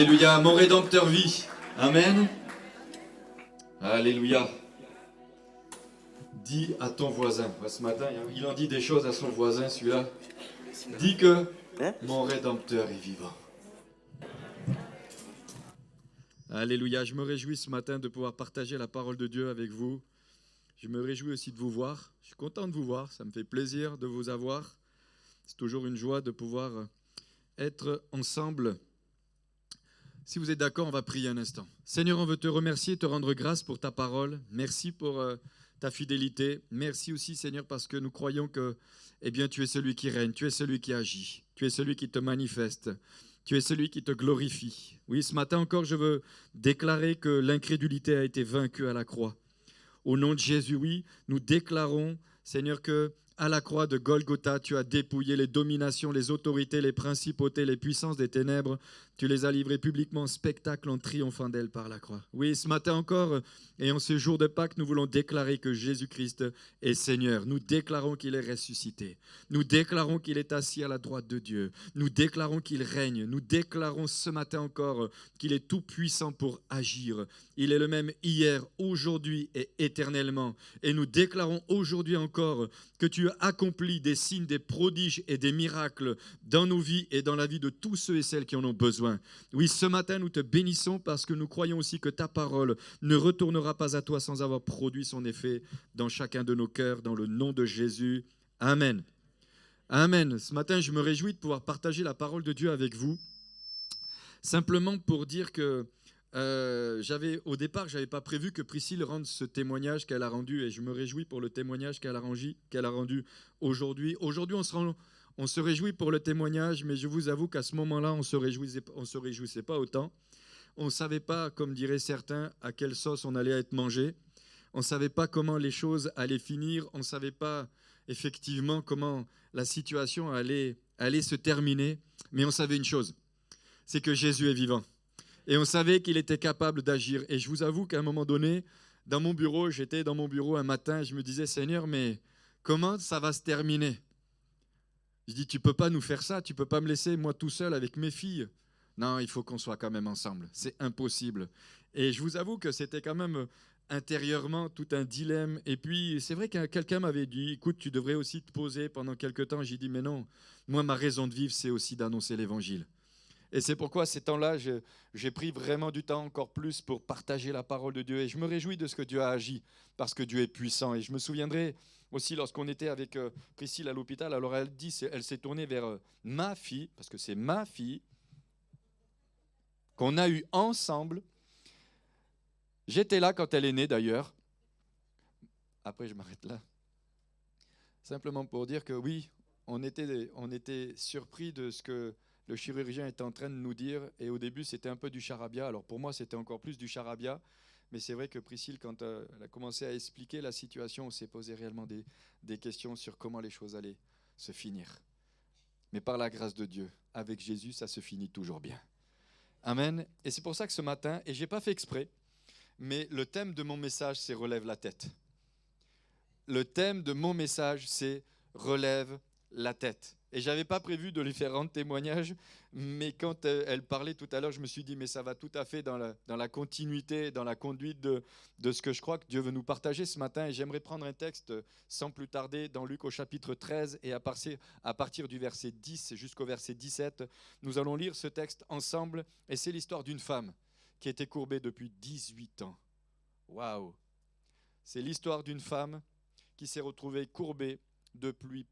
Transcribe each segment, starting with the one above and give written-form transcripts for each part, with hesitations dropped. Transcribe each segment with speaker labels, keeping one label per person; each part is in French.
Speaker 1: Alléluia, mon Rédempteur vit. Amen. Alléluia. Dis à ton voisin. Ce matin, il en dit des choses à son voisin, celui-là. Dis que mon Rédempteur est vivant. Alléluia, je me réjouis ce matin de pouvoir partager la parole de Dieu avec vous. Je me réjouis aussi de vous voir. Je suis content de vous voir, ça me fait plaisir de vous avoir. C'est toujours une joie de pouvoir être ensemble. Si vous êtes d'accord, on va prier un instant. Seigneur, on veut te remercier, te rendre grâce pour ta parole. Merci pour ta fidélité. Merci aussi, Seigneur, parce que nous croyons que tu es celui qui règne, tu es celui qui agit, tu es celui qui te manifeste, tu es celui qui te glorifie. Oui, ce matin encore, je veux déclarer que l'incrédulité a été vaincue à la croix. Au nom de Jésus, oui, nous déclarons, Seigneur, que à la croix de Golgotha, tu as dépouillé les dominations, les autorités, les principautés, les puissances des ténèbres. Tu les as livrées publiquement en spectacle en triomphant d'elles par la croix. Oui, ce matin encore, et en ce jour de Pâques, nous voulons déclarer que Jésus-Christ est Seigneur. Nous déclarons qu'il est ressuscité. Nous déclarons qu'il est assis à la droite de Dieu. Nous déclarons qu'il règne. Nous déclarons ce matin encore qu'il est tout puissant pour agir. Il est le même hier, aujourd'hui et éternellement. Et nous déclarons aujourd'hui encore que tu as accompli des signes, des prodiges et des miracles dans nos vies et dans la vie de tous ceux et celles qui en ont besoin. Oui, ce matin, nous te bénissons parce que nous croyons aussi que ta parole ne retournera pas à toi sans avoir produit son effet dans chacun de nos cœurs, dans le nom de Jésus. Amen. Amen. Ce matin, je me réjouis de pouvoir partager la parole de Dieu avec vous. Simplement pour dire que au départ, je n'avais pas prévu que Priscille rende ce témoignage qu'elle a rendu, et je me réjouis pour le témoignage qu'elle a rendu aujourd'hui. Aujourd'hui, on se réjouit pour le témoignage, mais je vous avoue qu'à ce moment-là, on ne se réjouissait pas autant. On ne savait pas, comme diraient certains, à quelle sauce on allait être mangé. On ne savait pas comment les choses allaient finir. On ne savait pas effectivement comment la situation allait se terminer. Mais on savait une chose, c'est que Jésus est vivant. Et on savait qu'il était capable d'agir. Et je vous avoue qu'à un moment donné, j'étais dans mon bureau un matin, je me disais, Seigneur, mais comment ça va se terminer ? Je dis, tu ne peux pas nous faire ça, tu ne peux pas me laisser moi tout seul avec mes filles. Non, il faut qu'on soit quand même ensemble, c'est impossible. Et je vous avoue que c'était quand même intérieurement tout un dilemme. Et puis, c'est vrai que quelqu'un m'avait dit, écoute, tu devrais aussi te poser pendant quelque temps. J'ai dit, mais non, moi, ma raison de vivre, c'est aussi d'annoncer l'évangile. Et c'est pourquoi ces temps-là, j'ai pris vraiment du temps encore plus pour partager la parole de Dieu. Et je me réjouis de ce que Dieu a agi, parce que Dieu est puissant. Et je me souviendrai aussi lorsqu'on était avec Priscille à l'hôpital, alors elle s'est tournée vers ma fille, parce que c'est ma fille, qu'on a eue ensemble. J'étais là quand elle est née d'ailleurs. Après, je m'arrête là. Simplement pour dire que oui, on était surpris de ce que le chirurgien était en train de nous dire. Et au début, c'était un peu du charabia. Alors pour moi, c'était encore plus du charabia. Mais c'est vrai que Priscille, quand elle a commencé à expliquer la situation, on s'est posé réellement des questions sur comment les choses allaient se finir. Mais par la grâce de Dieu, avec Jésus, ça se finit toujours bien. Amen. Et c'est pour ça que ce matin, et je n'ai pas fait exprès, mais le thème de mon message, c'est « Relève la tête ». Le thème de mon message, c'est « Relève la tête ». Et je n'avais pas prévu de lui faire rendre témoignage, mais quand elle parlait tout à l'heure, je me suis dit, mais ça va tout à fait dans la continuité, dans la conduite de ce que je crois que Dieu veut nous partager ce matin. Et j'aimerais prendre un texte sans plus tarder dans Luc au chapitre 13 et à partir du verset 10 jusqu'au verset 17, nous allons lire ce texte ensemble. Et c'est l'histoire d'une femme qui était courbée depuis 18 ans. Waouh! C'est l'histoire d'une femme qui s'est retrouvée courbée depuis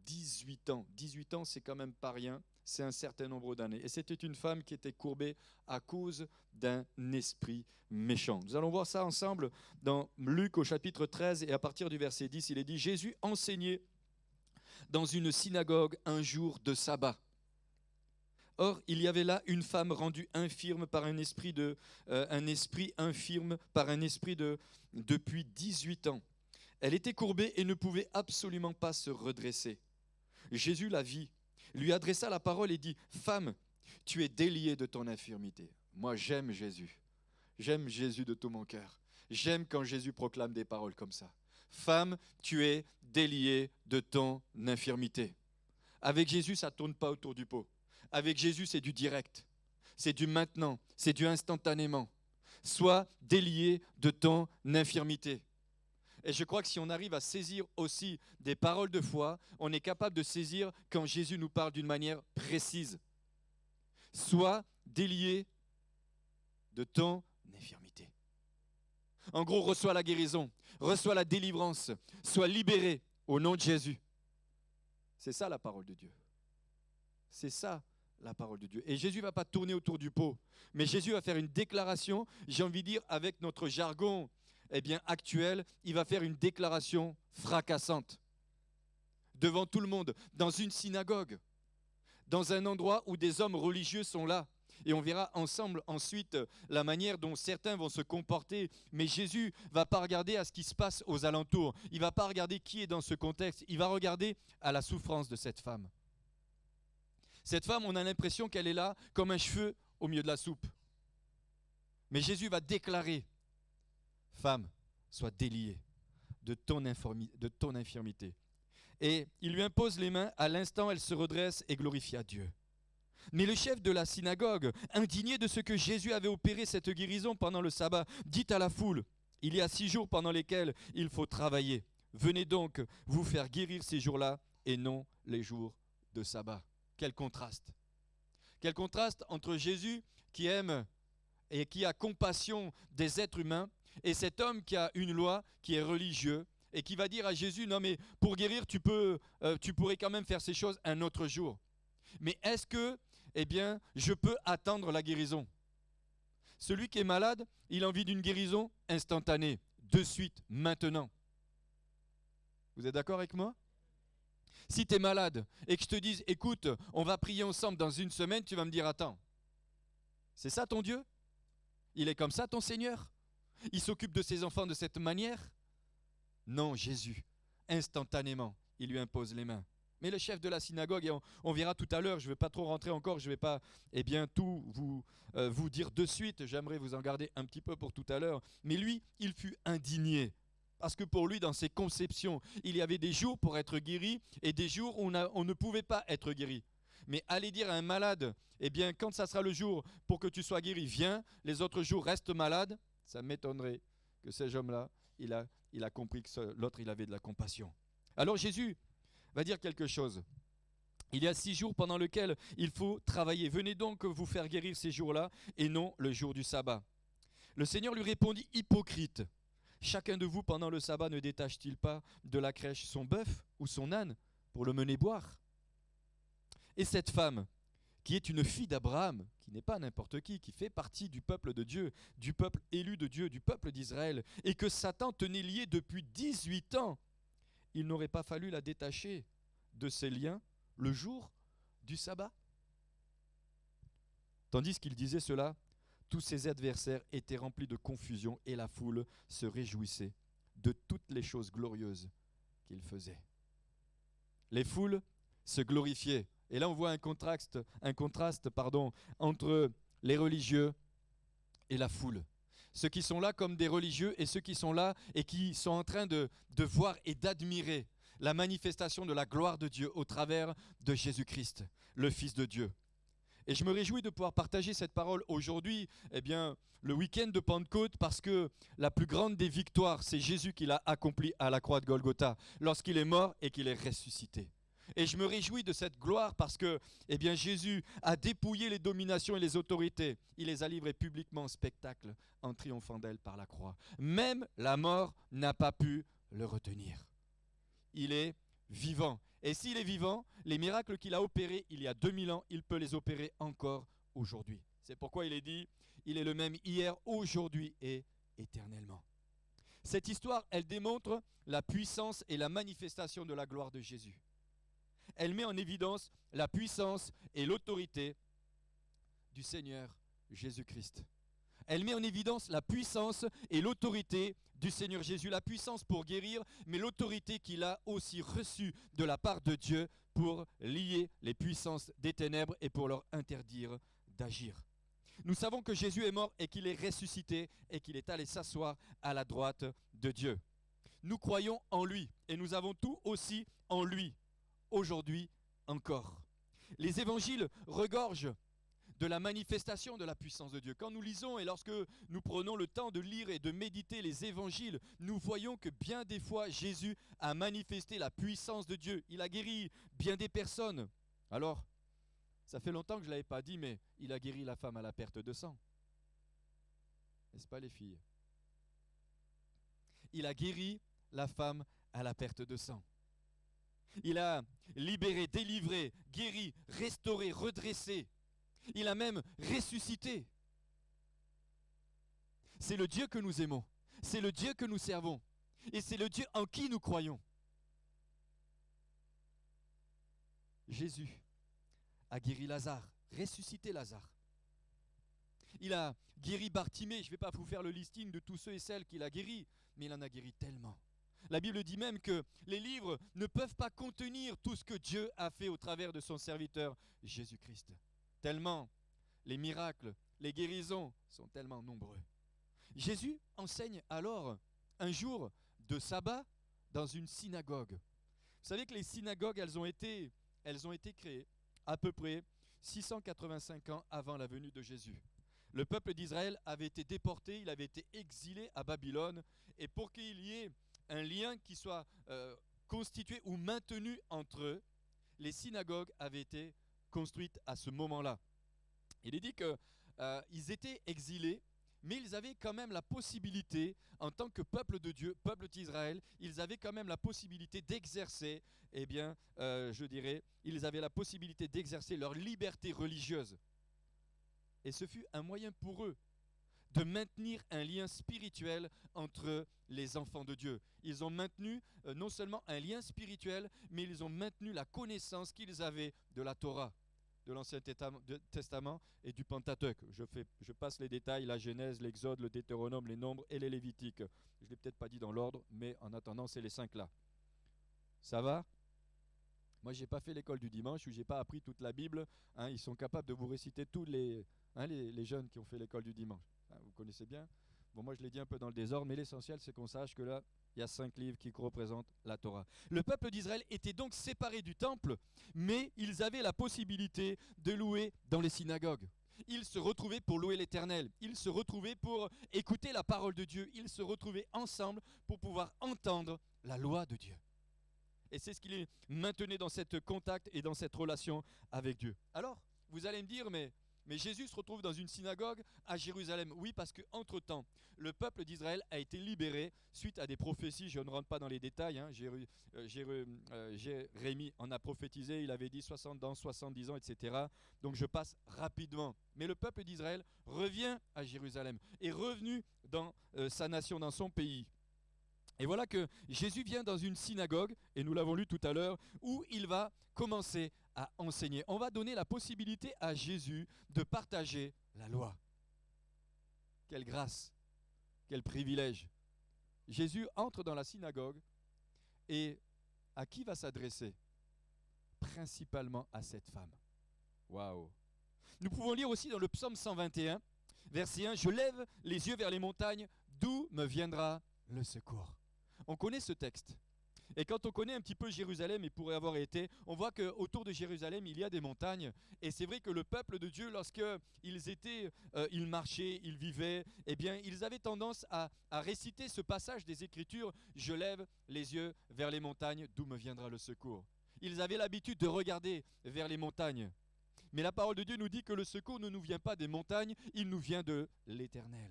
Speaker 1: 18 ans. 18 ans, c'est quand même pas rien, c'est un certain nombre d'années. Et c'était une femme qui était courbée à cause d'un esprit méchant. Nous allons voir ça ensemble dans Luc au chapitre 13 et à partir du verset 10, il est dit « Jésus enseignait dans une synagogue un jour de sabbat. Or, il y avait là une femme rendue infirme par un esprit depuis 18 ans. Elle était courbée et ne pouvait absolument pas se redresser. Jésus la vit, lui adressa la parole et dit « Femme, tu es déliée de ton infirmité. » Moi, j'aime Jésus. J'aime Jésus de tout mon cœur. J'aime quand Jésus proclame des paroles comme ça. « Femme, tu es déliée de ton infirmité. » Avec Jésus, ça ne tourne pas autour du pot. Avec Jésus, c'est du direct. c'est du maintenant, c'est du instantanément. Sois délié de ton infirmité. Et je crois que si on arrive à saisir aussi des paroles de foi, on est capable de saisir quand Jésus nous parle d'une manière précise. Sois délié de ton infirmité. En gros, reçois la guérison, reçois la délivrance, sois libéré au nom de Jésus. C'est ça la parole de Dieu. C'est ça la parole de Dieu. Et Jésus ne va pas tourner autour du pot, mais Jésus va faire une déclaration, j'ai envie de dire avec notre jargon actuel, il va faire une déclaration fracassante devant tout le monde, dans une synagogue, dans un endroit où des hommes religieux sont là. Et on verra ensemble ensuite la manière dont certains vont se comporter. Mais Jésus ne va pas regarder à ce qui se passe aux alentours. Il ne va pas regarder qui est dans ce contexte. Il va regarder à la souffrance de cette femme. Cette femme, on a l'impression qu'elle est là comme un cheveu au milieu de la soupe. Mais Jésus va déclarer, femme, sois déliée de ton infirmité. Et il lui impose les mains. À l'instant, elle se redresse et glorifie à Dieu. Mais le chef de la synagogue, indigné de ce que Jésus avait opéré cette guérison pendant le sabbat, dit à la foule, il y a 6 jours pendant lesquels il faut travailler. Venez donc vous faire guérir ces jours-là et non les jours de sabbat. Quel contraste. Quel contraste entre Jésus qui aime et qui a compassion des êtres humains et cet homme qui a une loi, qui est religieux et qui va dire à Jésus, non mais pour guérir tu pourrais quand même faire ces choses un autre jour. Mais est-ce que je peux attendre la guérison? Celui qui est malade, il a envie d'une guérison instantanée, de suite, maintenant. Vous êtes d'accord avec moi? Si tu es malade et que je te dise, écoute, on va prier ensemble dans une semaine, tu vas me dire, attends, c'est ça ton Dieu? Il est comme ça ton Seigneur? Il s'occupe de ses enfants de cette manière? Non, Jésus, instantanément, il lui impose les mains. Mais le chef de la synagogue, et on verra tout à l'heure, je ne vais pas trop rentrer encore, je ne vais pas tout vous dire de suite, j'aimerais vous en garder un petit peu pour tout à l'heure. Mais lui, il fut indigné. Parce que pour lui, dans ses conceptions, il y avait des jours pour être guéri et des jours où on ne pouvait pas être guéri. Mais aller dire à un malade, quand ça sera le jour pour que tu sois guéri, viens, les autres jours reste malade, ça m'étonnerait que cet homme-là, il a compris que l'autre, il avait de la compassion. Alors Jésus va dire quelque chose. Il y a 6 jours pendant lesquels il faut travailler. Venez donc vous faire guérir ces jours-là et non le jour du sabbat. Le Seigneur lui répondit, hypocrite. Chacun de vous pendant le sabbat ne détache-t-il pas de la crèche son bœuf ou son âne pour le mener boire? Et cette femme, qui est une fille d'Abraham, qui n'est pas n'importe qui fait partie du peuple de Dieu, du peuple élu de Dieu, du peuple d'Israël, et que Satan tenait liée depuis 18 ans, il n'aurait pas fallu la détacher de ses liens le jour du sabbat. Tandis qu'il disait cela, tous ses adversaires étaient remplis de confusion et la foule se réjouissait de toutes les choses glorieuses qu'il faisait. Les foules se glorifiaient. Et là, on voit un contraste entre les religieux et la foule. Ceux qui sont là comme des religieux et ceux qui sont là et qui sont en train de voir et d'admirer la manifestation de la gloire de Dieu au travers de Jésus-Christ, le Fils de Dieu. Et je me réjouis de pouvoir partager cette parole aujourd'hui, le week-end de Pentecôte, parce que la plus grande des victoires, c'est Jésus qui l'a accompli à la croix de Golgotha, lorsqu'il est mort et qu'il est ressuscité. Et je me réjouis de cette gloire parce que Jésus a dépouillé les dominations et les autorités. Il les a livrées publiquement en spectacle en triomphant d'elles par la croix. Même la mort n'a pas pu le retenir. Il est vivant. Et s'il est vivant, les miracles qu'il a opérés il y a 2000 ans, il peut les opérer encore aujourd'hui. C'est pourquoi il est dit, il est le même hier, aujourd'hui et éternellement. Cette histoire, elle démontre la puissance et la manifestation de la gloire de Jésus. Elle met en évidence la puissance et l'autorité du Seigneur Jésus-Christ. Elle met en évidence la puissance et l'autorité du Seigneur Jésus, la puissance pour guérir, mais l'autorité qu'il a aussi reçue de la part de Dieu pour lier les puissances des ténèbres et pour leur interdire d'agir. Nous savons que Jésus est mort et qu'il est ressuscité et qu'il est allé s'asseoir à la droite de Dieu. Nous croyons en lui et nous avons tout aussi en lui, aujourd'hui encore. Les évangiles regorgent
Speaker 2: de la manifestation de la puissance de Dieu. Quand nous lisons et lorsque nous prenons le temps de lire et de méditer les évangiles, nous voyons que bien des fois, Jésus a manifesté la puissance de Dieu. Il a guéri bien des personnes. Alors, ça fait longtemps que je ne l'avais pas dit, mais il a guéri la femme à la perte de sang. N'est-ce pas les filles? Il a guéri la femme à la perte de sang. Il a libéré, délivré, guéri, restauré, redressé. Il a même ressuscité. C'est le Dieu que nous aimons. C'est le Dieu que nous servons. Et c'est le Dieu en qui nous croyons. Jésus a guéri Lazare, ressuscité Lazare. Il a guéri Bartimée. Je ne vais pas vous faire le listing de tous ceux et celles qu'il a guéris, mais il en a guéri tellement. La Bible dit même que les livres ne peuvent pas contenir tout ce que Dieu a fait au travers de son serviteur Jésus-Christ. Tellement les miracles, les guérisons sont tellement nombreux. Jésus enseigne alors un jour de sabbat dans une synagogue. Vous savez que les synagogues, elles ont été créées à peu près 685 ans avant la venue de Jésus. Le peuple d'Israël avait été déporté, il avait été exilé à Babylone, et pour qu'il y ait un lien qui soit constitué ou maintenu entre eux, les synagogues avaient été construites à ce moment-là. Il est dit qu'ils étaient exilés, mais ils avaient quand même la possibilité, en tant que peuple de Dieu, peuple d'Israël, ils avaient quand même la possibilité d'exercer, ils avaient la possibilité d'exercer leur liberté religieuse. Et ce fut un moyen pour eux de maintenir un lien spirituel entre les enfants de Dieu. Ils ont maintenu non seulement un lien spirituel, mais ils ont maintenu la connaissance qu'ils avaient de la Torah, de l'Ancien Testament et du Pentateuque. Je passe les détails, la Genèse, l'Exode, le Deutéronome, les Nombres et les Lévitiques. Je ne l'ai peut-être pas dit dans l'ordre, mais en attendant, c'est les 5 là. Ça va ? Moi, je n'ai pas fait l'école du dimanche où je n'ai pas appris toute la Bible. Ils sont capables de vous réciter tous les jeunes qui ont fait l'école du dimanche. Vous connaissez bien. Bon, moi, je l'ai dit un peu dans le désordre, mais l'essentiel, c'est qu'on sache que là, il y a 5 livres qui représentent la Torah. Le peuple d'Israël était donc séparé du temple, mais ils avaient la possibilité de louer dans les synagogues. Ils se retrouvaient pour louer l'Éternel. Ils se retrouvaient pour écouter la parole de Dieu. Ils se retrouvaient ensemble pour pouvoir entendre la loi de Dieu. Et c'est ce qui les maintenait dans cet contact et dans cette relation avec Dieu. Alors, vous allez me dire, mais Jésus se retrouve dans une synagogue à Jérusalem. Oui, parce qu'entre-temps, le peuple d'Israël a été libéré suite à des prophéties. Je ne rentre pas dans les détails. Jérémie en a prophétisé. Il avait dit 60 ans, 70 ans, etc. Donc je passe rapidement. Mais le peuple d'Israël revient à Jérusalem, est revenu dans sa nation, dans son pays. Et voilà que Jésus vient dans une synagogue, et nous l'avons lu tout à l'heure, où il va commencer à enseigner. On va donner la possibilité à Jésus de partager la loi. Quelle grâce, quel privilège. Jésus entre dans la synagogue, et à qui va s'adresser? Principalement à cette femme. Waouh! Nous pouvons lire aussi dans le psaume 121, verset 1, « Je lève les yeux vers les montagnes, d'où me viendra le secours ?» On connaît ce texte. Et quand on connaît un petit peu Jérusalem, et pour y avoir été, on voit qu'autour de Jérusalem, il y a des montagnes. Et c'est vrai que le peuple de Dieu, ils marchaient, ils vivaient, eh bien, ils avaient tendance à réciter ce passage des Écritures, « Je lève les yeux vers les montagnes, d'où me viendra le secours ?» Ils avaient l'habitude de regarder vers les montagnes. Mais la parole de Dieu nous dit que le secours ne nous vient pas des montagnes, il nous vient de l'Éternel.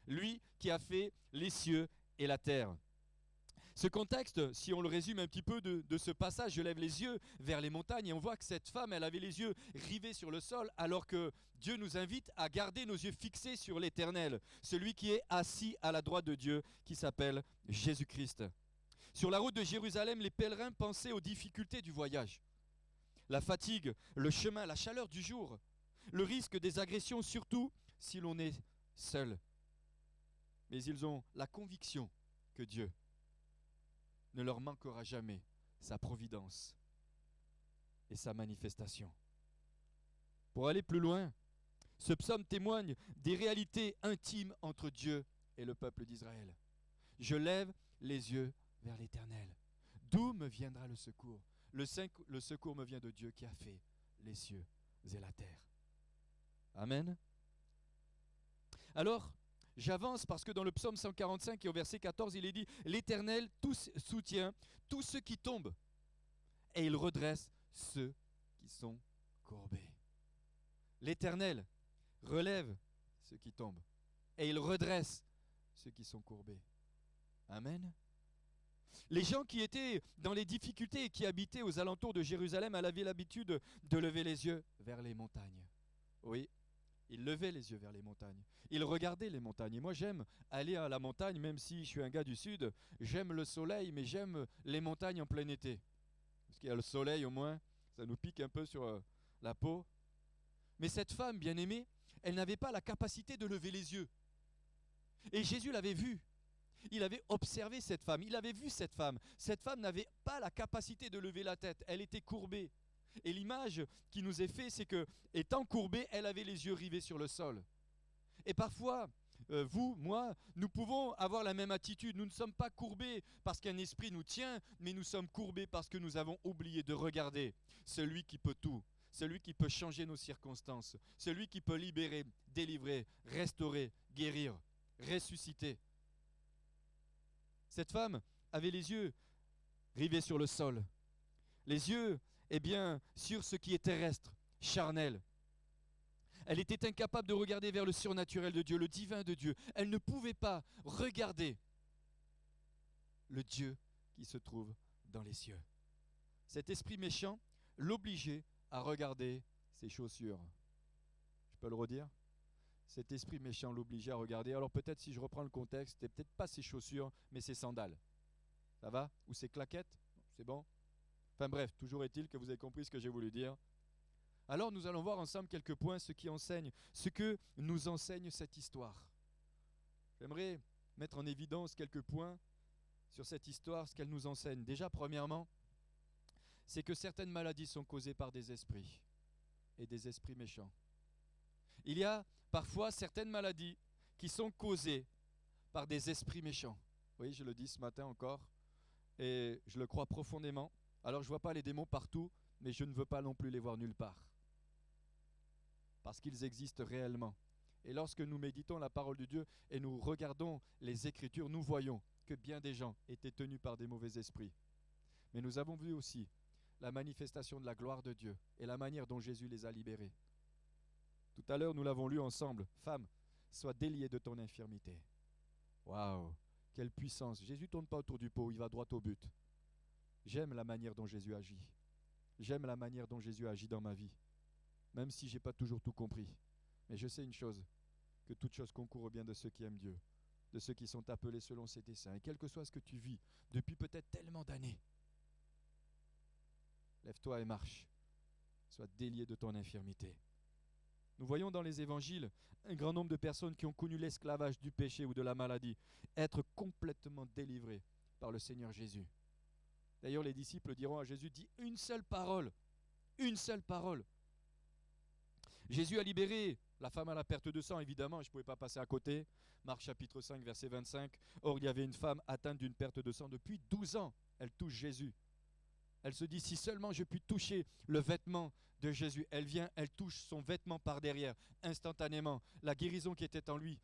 Speaker 2: Lui qui a fait les cieux et la terre. Ce contexte, si on le résume un petit peu de ce passage, je lève les yeux vers les montagnes et on voit que cette femme, elle avait les yeux rivés sur le sol alors que Dieu nous invite à garder nos yeux fixés sur l'Éternel, celui qui est assis à la droite de Dieu, qui s'appelle Jésus-Christ. Sur la route de Jérusalem, les pèlerins pensaient aux difficultés du voyage. La fatigue, le chemin, la chaleur du jour, le risque des agressions, surtout si l'on est seul. Mais ils ont la conviction que Dieu ne leur manquera jamais sa providence et sa manifestation. Pour aller plus loin, ce psaume témoigne des réalités intimes entre Dieu et le peuple d'Israël. Je lève les yeux vers l'Éternel. D'où me viendra le secours? Le secours me vient de Dieu qui a fait les cieux et la terre. Amen. Alors, j'avance parce que dans le psaume 145 et au verset 14, il est dit « L'Éternel soutient tous ceux qui tombent et il redresse ceux qui sont courbés. » L'Éternel relève ceux qui tombent et il redresse ceux qui sont courbés. Amen. Les gens qui étaient dans les difficultés et qui habitaient aux alentours de Jérusalem avaient l'habitude de lever les yeux vers les montagnes. Oui, ils levaient les yeux vers les montagnes. Ils regardaient les montagnes. Et moi, j'aime aller à la montagne, même si je suis un gars du sud. J'aime le soleil, mais j'aime les montagnes en plein été. Parce qu'il y a le soleil au moins, ça nous pique un peu sur la peau. Mais cette femme bien-aimée, elle n'avait pas la capacité de lever les yeux. Et Jésus l'avait vue. Il avait observé cette femme, il avait vu cette femme. Cette femme n'avait pas la capacité de lever la tête, elle était courbée. Et l'image qui nous est faite, c'est que, étant courbée, elle avait les yeux rivés sur le sol. Et parfois, vous, moi, nous pouvons avoir la même attitude. Nous ne sommes pas courbés parce qu'un esprit nous tient, mais nous sommes courbés parce que nous avons oublié de regarder celui qui peut tout, celui qui peut changer nos circonstances, celui qui peut libérer, délivrer, restaurer, guérir, ressusciter. Cette femme avait les yeux rivés sur le sol, les yeux, sur ce qui est terrestre, charnel. Elle était incapable de regarder vers le surnaturel de Dieu, le divin de Dieu. Elle ne pouvait pas regarder le Dieu qui se trouve dans les cieux. Cet esprit méchant l'obligeait à regarder ses chaussures. Je peux le redire ? Cet esprit méchant l'obligeait à regarder. Alors peut-être si je reprends le contexte, c'était peut-être pas ses chaussures, mais ses sandales. Ça va ? Ou ses claquettes ? C'est bon ? Enfin bref, toujours est-il que vous avez compris ce que j'ai voulu dire. Alors nous allons voir ensemble quelques points, ce que nous enseigne cette histoire. J'aimerais mettre en évidence quelques points sur cette histoire, ce qu'elle nous enseigne. Déjà, premièrement, c'est que certaines maladies sont causées par des esprits et des esprits méchants. Il y a parfois certaines maladies qui sont causées par des esprits méchants. Oui, je le dis ce matin encore, et je le crois profondément. Alors je ne vois pas les démons partout, mais je ne veux pas non plus les voir nulle part. Parce qu'ils existent réellement. Et lorsque nous méditons la parole de Dieu et nous regardons les Écritures, nous voyons que bien des gens étaient tenus par des mauvais esprits. Mais nous avons vu aussi la manifestation de la gloire de Dieu et la manière dont Jésus les a libérés. Tout à l'heure, nous l'avons lu ensemble. Femme, sois déliée de ton infirmité. Waouh, quelle puissance. Jésus ne tourne pas autour du pot, il va droit au but. J'aime la manière dont Jésus agit. J'aime la manière dont Jésus agit dans ma vie. Même si je n'ai pas toujours tout compris. Mais je sais une chose, que toute chose concourt au bien de ceux qui aiment Dieu, de ceux qui sont appelés selon ses desseins. Et quel que soit ce que tu vis depuis peut-être tellement d'années, lève-toi et marche. Sois délié de ton infirmité. Nous voyons dans les évangiles un grand nombre de personnes qui ont connu l'esclavage du péché ou de la maladie être complètement délivrées par le Seigneur Jésus. D'ailleurs, les disciples diront à Jésus, dis une seule parole, une seule parole. Jésus a libéré la femme à la perte de sang, évidemment, je ne pouvais pas passer à côté. Marc chapitre 5, verset 25. Or, il y avait une femme atteinte d'une perte de sang depuis 12 ans. Elle touche Jésus. Elle se dit, si seulement je puis toucher le vêtement de Jésus. Elle vient, elle touche son vêtement par derrière, instantanément. La guérison qui était en lui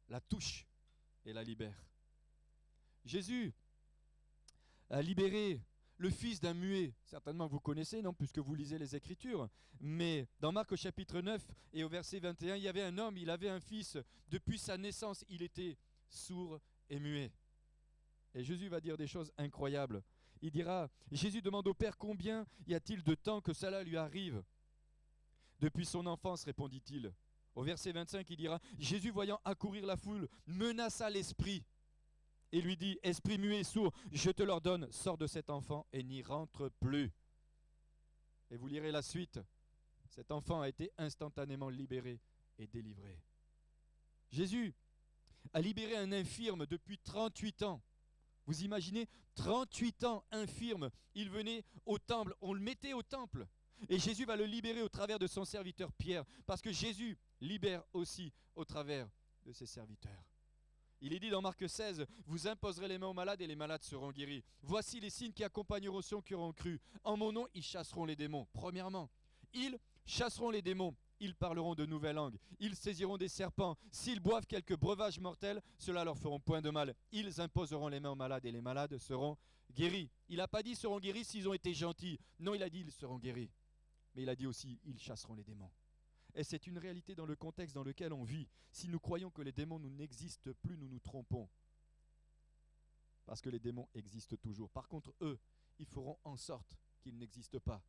Speaker 2: la touche et la libère. Jésus a libéré le fils d'un muet. Certainement vous connaissez, non, puisque vous lisez les Écritures. Mais dans Marc au chapitre 9 et au verset 21, il y avait un homme, il avait un fils. Depuis sa naissance, il était sourd et muet. Et Jésus va dire des choses incroyables. Il dira, Jésus demande au Père, combien y a-t-il de temps que cela lui arrive ? Depuis son enfance, répondit-il. Au verset 25, il dira, Jésus voyant accourir la foule, menaça l'esprit et lui dit, esprit muet et sourd, je te l'ordonne, sors de cet enfant et n'y rentre plus. Et vous lirez la suite. Cet enfant a été instantanément libéré et délivré. Jésus a libéré un infirme depuis 38 ans. Vous imaginez, 38 ans infirme, il venait au temple, on le mettait au temple. Et Jésus va le libérer au travers de son serviteur Pierre, parce que Jésus libère aussi au travers de ses serviteurs. Il est dit dans Marc 16, vous imposerez les mains aux malades et les malades seront guéris. Voici les signes qui accompagneront ceux qui auront cru. En mon nom, ils chasseront les démons. Premièrement, ils chasseront les démons. ils parleront de nouvelles langues, ils saisiront des serpents, s'ils boivent quelques breuvages mortels, cela leur feront point de mal. Ils imposeront les mains aux malades et les malades seront guéris. Il n'a pas dit seront guéris s'ils ont été gentils. Non, il a dit ils seront guéris. Mais il a dit aussi ils chasseront les démons. Et c'est une réalité dans le contexte dans lequel on vit. Si nous croyons que les démons n'existent plus, nous nous trompons. Parce que les démons existent toujours. Par contre, eux, ils feront en sorte qu'ils n'existent pas.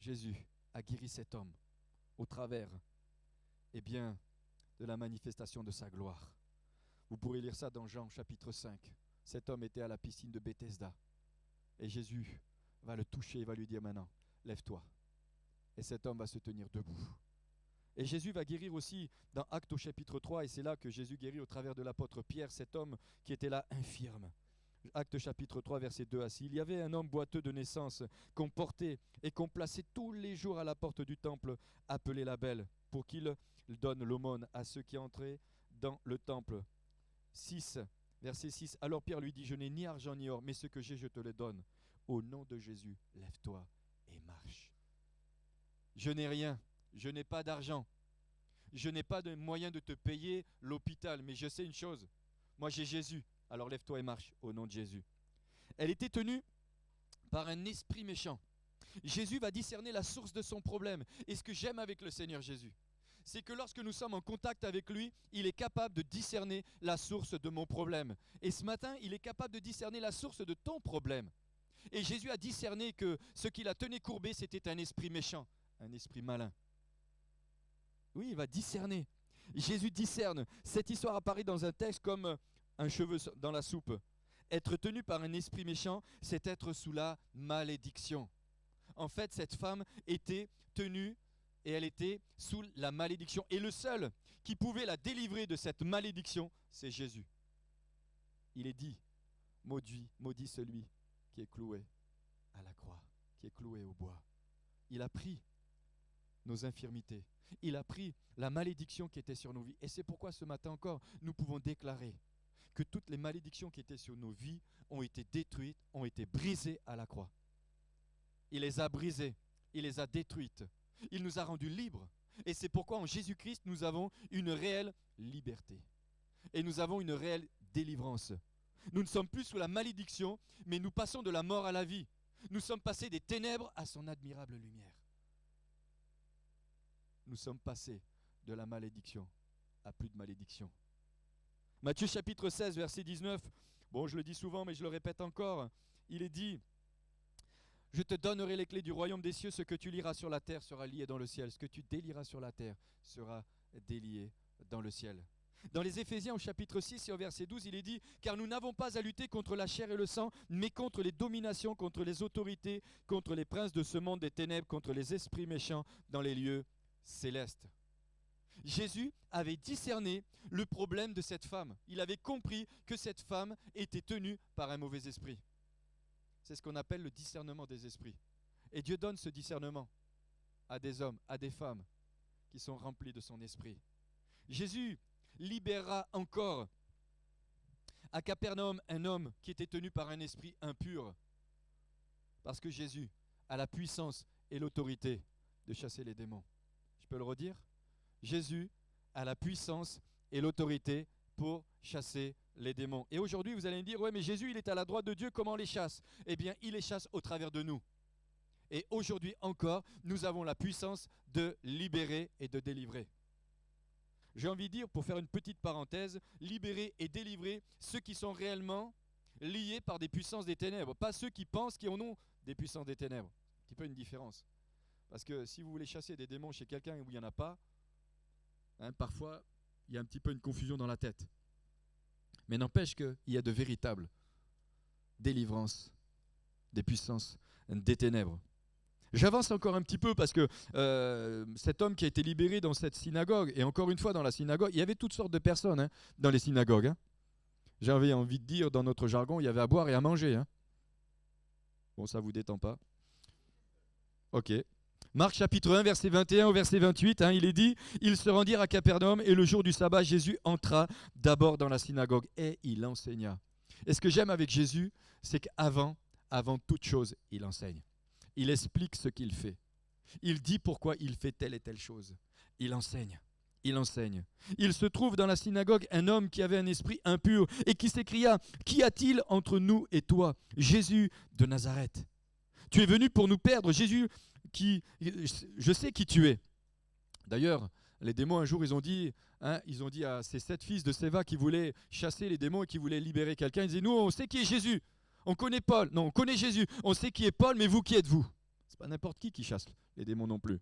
Speaker 2: Jésus a guéri cet homme au travers de la manifestation de sa gloire. Vous pourrez lire ça dans Jean chapitre 5. Cet homme était à la piscine de Bethesda. Et Jésus va le toucher et va lui dire maintenant, lève-toi. Et cet homme va se tenir debout. Et Jésus va guérir aussi dans Actes au chapitre 3, et c'est là que Jésus guérit au travers de l'apôtre Pierre, cet homme qui était là infirme. Actes chapitre 3, versets 2 à 6. Il y avait un homme boiteux de naissance qu'on portait et qu'on plaçait tous les jours à la porte du temple, appelé la Belle, pour qu'il donne l'aumône à ceux qui entraient dans le temple. 6, verset 6. Alors Pierre lui dit, je n'ai ni argent ni or, mais ce que j'ai, je te le donne. Au nom de Jésus, lève-toi et marche. Je n'ai rien, je n'ai pas d'argent, je n'ai pas de moyen de te payer l'hôpital, mais je sais une chose, moi j'ai Jésus, alors lève-toi et marche au nom de Jésus. Elle était tenue par un esprit méchant. Jésus va discerner la source de son problème. Et ce que j'aime avec le Seigneur Jésus, c'est que lorsque nous sommes en contact avec lui, il est capable de discerner la source de mon problème. Et ce matin, il est capable de discerner la source de ton problème. Et Jésus a discerné que ce qui la tenait courbée, c'était un esprit méchant, un esprit malin. Oui, il va discerner. Jésus discerne. Cette histoire apparaît dans un texte comme un cheveu dans la soupe. Être tenu par un esprit méchant, c'est être sous la malédiction. En fait, cette femme était tenue et elle était sous la malédiction. Et le seul qui pouvait la délivrer de cette malédiction, c'est Jésus. Il est dit, maudit celui qui est cloué à la croix, qui est cloué au bois. Il a pris nos infirmités. Il a pris la malédiction qui était sur nos vies. Et c'est pourquoi ce matin encore, nous pouvons déclarer que toutes les malédictions qui étaient sur nos vies ont été détruites, ont été brisées à la croix. Il les a brisées, il les a détruites. Il nous a rendus libres. Et c'est pourquoi en Jésus-Christ, nous avons une réelle liberté. Et nous avons une réelle délivrance. Nous ne sommes plus sous la malédiction, mais nous passons de la mort à la vie. Nous sommes passés des ténèbres à son admirable lumière. Nous sommes passés de la malédiction à plus de malédiction. Matthieu chapitre 16, verset 19. Bon, je le dis souvent, mais je le répète encore. Il est dit, je te donnerai les clés du royaume des cieux. Ce que tu liras sur la terre sera lié dans le ciel. Ce que tu délieras sur la terre sera délié dans le ciel. Dans les Éphésiens au chapitre 6 et au verset 12, il est dit « Car nous n'avons pas à lutter contre la chair et le sang, mais contre les dominations, contre les autorités, contre les princes de ce monde des ténèbres, contre les esprits méchants dans les lieux célestes. » Jésus avait discerné le problème de cette femme. Il avait compris que cette femme était tenue par un mauvais esprit. C'est ce qu'on appelle le discernement des esprits. Et Dieu donne ce discernement à des hommes, à des femmes qui sont remplis de son esprit. Jésus libérera encore à Capernaum un homme qui était tenu par un esprit impur. Parce que Jésus a la puissance et l'autorité de chasser les démons. Je peux le redire ? Jésus a la puissance et l'autorité pour chasser les démons. Et aujourd'hui, vous allez me dire, ouais, mais Jésus, il est à la droite de Dieu, comment on les chasse ? Eh bien, il les chasse au travers de nous. Et aujourd'hui encore, nous avons la puissance de libérer et de délivrer. J'ai envie de dire, pour faire une petite parenthèse, libérer et délivrer ceux qui sont réellement liés par des puissances des ténèbres, pas ceux qui pensent qu'ils en ont des puissances des ténèbres. Un petit peu une différence. Parce que si vous voulez chasser des démons chez quelqu'un où il n'y en a pas, parfois, il y a un petit peu une confusion dans la tête. Mais n'empêche qu'il y a de véritables délivrances des puissances des ténèbres. J'avance encore un petit peu parce que cet homme qui a été libéré dans cette synagogue, et encore une fois dans la synagogue, il y avait toutes sortes de personnes dans les synagogues. J'avais envie de dire, dans notre jargon, il y avait à boire et à manger. Bon, ça ne vous détend pas. Ok. Marc chapitre 1, verset 21 au verset 28, il est dit, ils se rendirent à Capernaum et le jour du sabbat, Jésus entra d'abord dans la synagogue et il enseigna. Et ce que j'aime avec Jésus, c'est qu'avant toute chose, il enseigne. Il explique ce qu'il fait. Il dit pourquoi il fait telle et telle chose. Il enseigne. Il enseigne. Il se trouve dans la synagogue un homme qui avait un esprit impur et qui s'écria, « Qu'y a-t-il entre nous et toi, Jésus de Nazareth? Tu es venu pour nous perdre, Jésus, je sais qui tu es. » D'ailleurs, les démons, un jour, ils ont dit à ces 7 fils de Séva qui voulaient chasser les démons et qui voulaient libérer quelqu'un, ils disaient, nous, on sait qui est Jésus. On connaît Paul. Non, on connaît Jésus. On sait qui est Paul, mais vous, qui êtes-vous? Ce n'est pas n'importe qui chasse les démons non plus.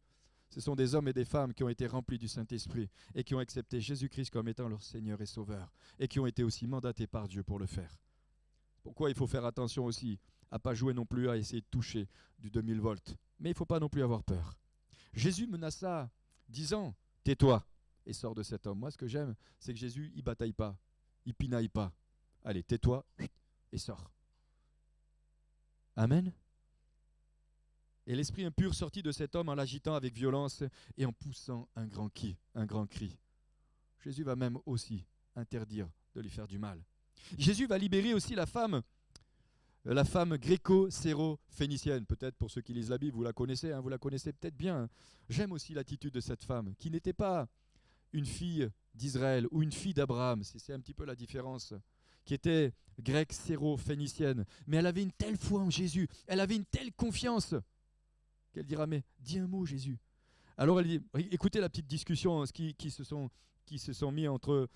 Speaker 2: Ce sont des hommes et des femmes qui ont été remplis du Saint-Esprit et qui ont accepté Jésus-Christ comme étant leur Seigneur et Sauveur et qui ont été aussi mandatés par Dieu pour le faire. Pourquoi il faut faire attention aussi à ne pas jouer non plus à essayer de toucher du 2000 volts. Mais il ne faut pas non plus avoir peur. Jésus menaça, disant, « Tais-toi et sors de cet homme. » Moi, ce que j'aime, c'est que Jésus, il ne bataille pas, il ne pinaille pas. Allez, tais-toi et sors. Amen. Et l'esprit impur sortit de cet homme en l'agitant avec violence et en poussant un grand cri. Jésus va même aussi interdire de lui faire du mal. Jésus va libérer aussi la femme gréco-séro-phénicienne. Peut-être pour ceux qui lisent la Bible, vous la connaissez, vous la connaissez peut-être bien. J'aime aussi l'attitude de cette femme, qui n'était pas une fille d'Israël ou une fille d'Abraham, c'est un petit peu la différence, qui était grecque, séro-phénicienne. Mais elle avait une telle foi en Jésus, elle avait une telle confiance, qu'elle dira, mais dis un mot Jésus. Alors elle dit, écoutez la petite discussion qui se sont mis entre,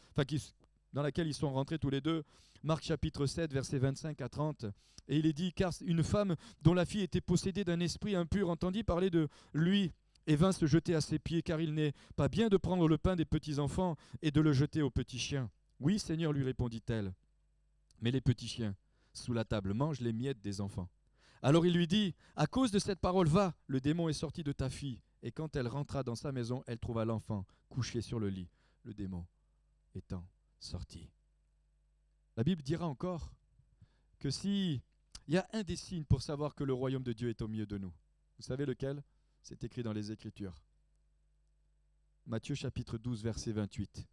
Speaker 2: dans laquelle ils sont rentrés tous les deux. Marc chapitre 7, versets 25 à 30. Et il est dit, car une femme dont la fille était possédée d'un esprit impur entendit parler de lui et vint se jeter à ses pieds, car il n'est pas bien de prendre le pain des petits-enfants et de le jeter aux petits chiens. Oui, Seigneur, lui répondit-elle, mais les petits chiens, sous la table, mangent les miettes des enfants. Alors il lui dit, à cause de cette parole, va, le démon est sorti de ta fille. Et quand elle rentra dans sa maison, elle trouva l'enfant couché sur le lit, le démon étant sorti. La Bible dira encore que s'il y a un des signes pour savoir que le royaume de Dieu est au milieu de nous, vous savez lequel? C'est écrit dans les Écritures. Matthieu chapitre 12, verset 28.